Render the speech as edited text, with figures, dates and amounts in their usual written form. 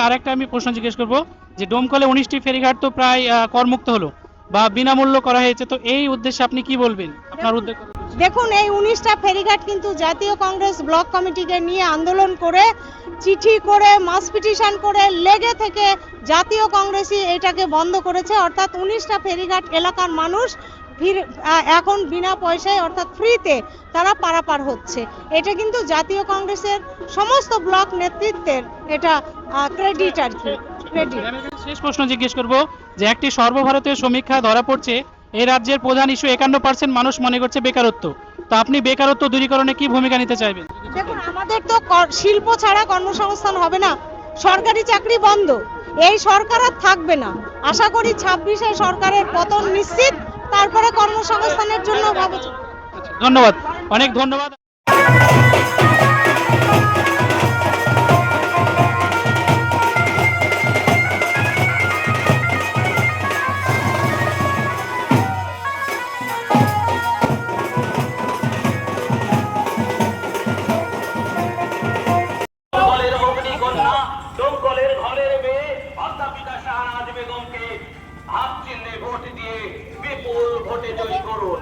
আরেকটা আমি প্রশ্ন জিজ্ঞেস করব যে ডোমকলে 19টি ফেরিঘাট তো প্রায় করমুক্ত হলো বা বিনামূল্য করা হয়েছে, তো এই উদ্দেশ্যে আপনি কি বলবেন, আপনার উদ্যোগ? দেখুন, এই 19টা ফেরিঘাট কিন্তু জাতীয় কংগ্রেস ব্লক কমিটিকে নিয়ে আন্দোলন করে, চিঠি করে, মাস পিটিশন করে, লেগে থেকে জাতীয় কংগ্রেসই এটাকে বন্ধ করেছে। অর্থাৎ 19টা ফেরিঘাট এলাকার মানুষ এখন বিনা পয়সায় অর্থাৎ ফ্রিতে তারা পারাপার হচ্ছে। এটা কিন্তু জাতীয় কংগ্রেসের সমস্ত ব্লক নেতৃত্বের এটা ক্রেডিট আর কি, ক্রেডিট। শেষ প্রশ্ন জিজ্ঞেস করব যে একটি সর্বভারতীয় সমীক্ষা ধরা পড়ছে এই রাজ্যের প্রধান ইস্যু 51% মানুষ মনে করছে বেকারত্ব। তো আপনি বেকারত্ব দূরীকরণে কি ভূমিকা নিতে চাইবেন? দেখুন, আমাদের তো শিল্প ছাড়া কর্মসংস্থান হবে না, সরকারি চাকরি বন্ধ, এই সরকার আর থাকবে না। আশা করি 26-এ সরকারের পতন নিশ্চিত, তারপরে কর্মসংস্থানের জন্য ভাবছি। ধন্যবাদ, অনেক ধন্যবাদ। দমকলের ঘরের মেয়ে অধ্যাপিকা শাহনাজ বেগমকে হাত চিহ্নে ভোট দিয়ে বিপুল ভোটে জয়ী করুন।